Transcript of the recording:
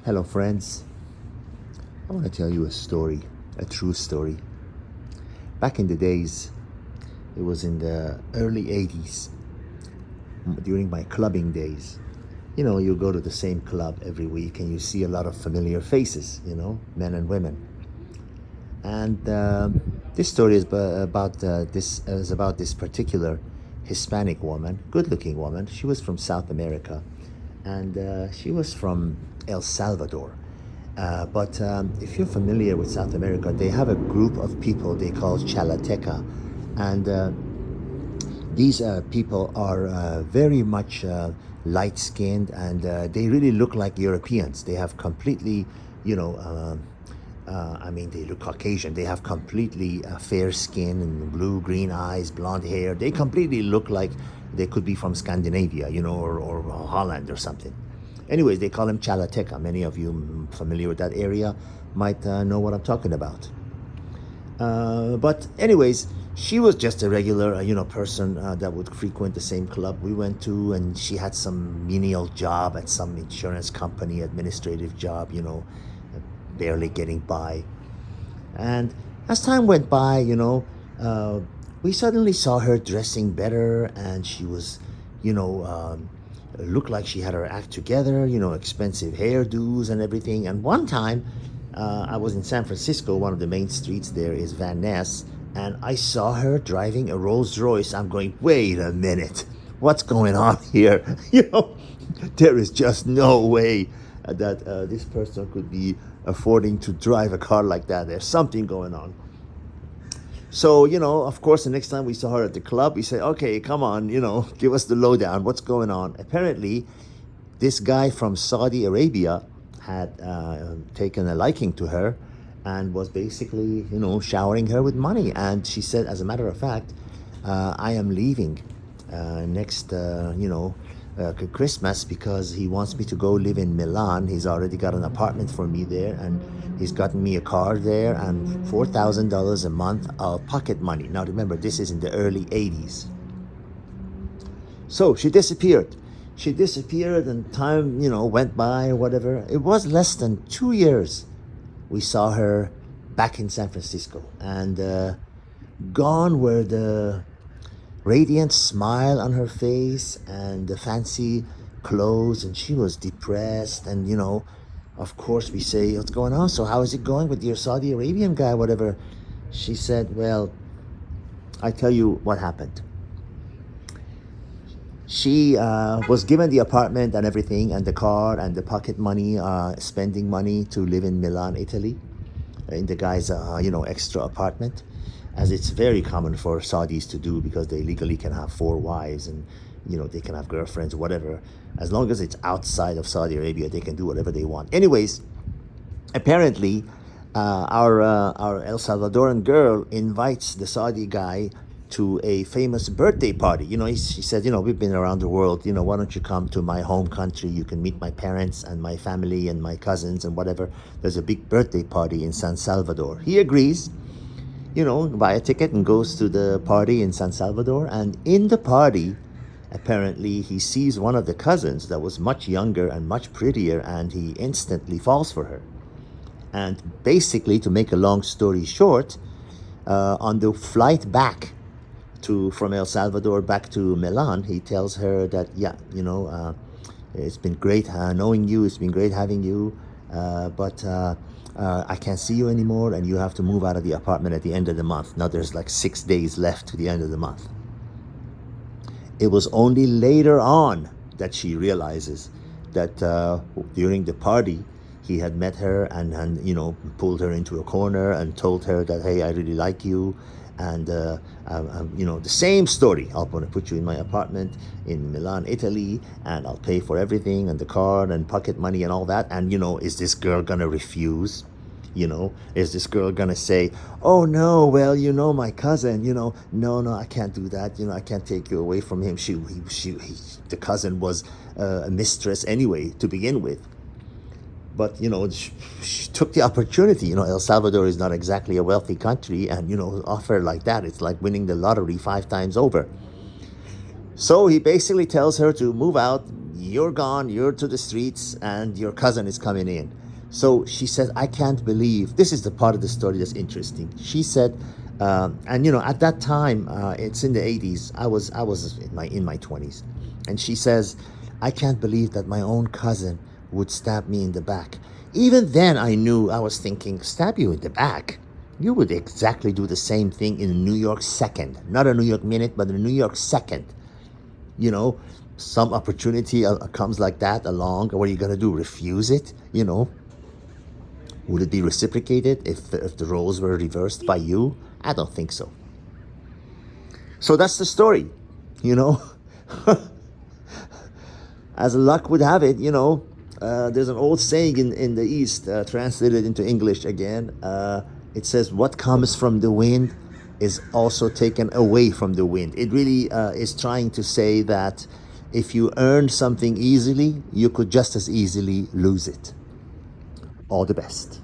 Hello, friends. I want to tell you a story, a true story. Back in the days, it was in the early 80s, during my clubbing days. You go to the same club every week and you see a lot of familiar faces, men and women. And this story is about this particular Hispanic woman, good-looking woman. She was from South America, and she was from El Salvador. But if you're familiar with South America, they have a group of people they call Chalateca, and these people are very much light-skinned, and they really look like Europeans. They have completely, they look Caucasian. They have completely fair skin and blue-green eyes, blonde hair. They completely look like they could be from Scandinavia, or Holland or something. Anyways, they call them Chalateca. Many of you familiar with that area might know what I'm talking about. But anyways, she was just a regular, person that would frequent the same club we went to, and she had some menial job at some insurance company, administrative job, barely getting by. And as time went by, we suddenly saw her dressing better, and she was, looked like she had her act together, expensive hairdos and everything. And one time, I was in San Francisco. One of the main streets there is Van Ness, and I saw her driving a Rolls Royce. I'm going, wait a minute, what's going on here? There is just no way that this person could be affording to drive a car like that. There's something going on. So, of course, the next time we saw her at the club, we said, okay, come on, give us the lowdown. What's going on? Apparently, this guy from Saudi Arabia had taken a liking to her and was basically, showering her with money. And she said, as a matter of fact, I am leaving next, Christmas, because he wants me to go live in Milan. He's already got an apartment for me there, and he's gotten me a car there and $4,000 a month of pocket money. Now remember, this is in the early 80s. So she disappeared. And time, went by or whatever. It was less than 2 years. We saw her back in San Francisco, and gone were the radiant smile on her face and the fancy clothes, and she was depressed. And of course we say, what's going on? So how is it going with your Saudi Arabian guy, whatever? She said, well, I tell you what happened. She was given the apartment and everything, and the car and the pocket money, spending money to live in Milan, Italy, in the guy's extra apartment, as it's very common for Saudis to do, because they legally can have 4 wives, and they can have girlfriends, whatever. As long as it's outside of Saudi Arabia, they can do whatever they want. Anyways, apparently, our El Salvadoran girl invites the Saudi guy to a famous birthday party. She said, we've been around the world. Why don't you come to my home country? You can meet my parents and my family and my cousins and whatever. There's a big birthday party in San Salvador. He agrees, buy a ticket and goes to the party in San Salvador. And in the party, apparently, he sees one of the cousins that was much younger and much prettier, and he instantly falls for her. And basically, to make a long story short, on the flight back from El Salvador back to Milan, he tells her that, it's been great knowing you, it's been great having you, but I can't see you anymore, and you have to move out of the apartment at the end of the month. Now there's like 6 days left to the end of the month. It was only later on that she realizes that during the party, he had met her and pulled her into a corner and told her that, hey, I really like you. And, the same story. I'm going to put you in my apartment in Milan, Italy, and I'll pay for everything, and the car and pocket money and all that. And, is this girl going to refuse? Is this girl going to say, oh, no, well, my cousin, no, I can't do that. I can't take you away from him. The cousin was a mistress anyway to begin with. But, she took the opportunity. El Salvador is not exactly a wealthy country, and, offer like that, it's like winning the lottery 5 times over. So he basically tells her to move out. you're gone, you're to the streets, and your cousin is coming in. So she says, I can't believe, this is the part of the story that's interesting. She said, and you know, at that time, it's in the 80s, I was in my 20s. And she says, I can't believe that my own cousin would stab me in the back. Even then I knew, I was thinking, stab you in the back? You would exactly do the same thing in a New York second. Not a New York minute, but a New York second. You know, some opportunity comes like that along. What are you going to do? Refuse it? You know, would it be reciprocated if the roles were reversed by you? I don't think so. So that's the story, you know. As luck would have it, you know, there's an old saying in the East, translated into English again. It says, what comes from the wind is also taken away from the wind. It really is trying to say that if you earn something easily, you could just as easily lose it. All the best.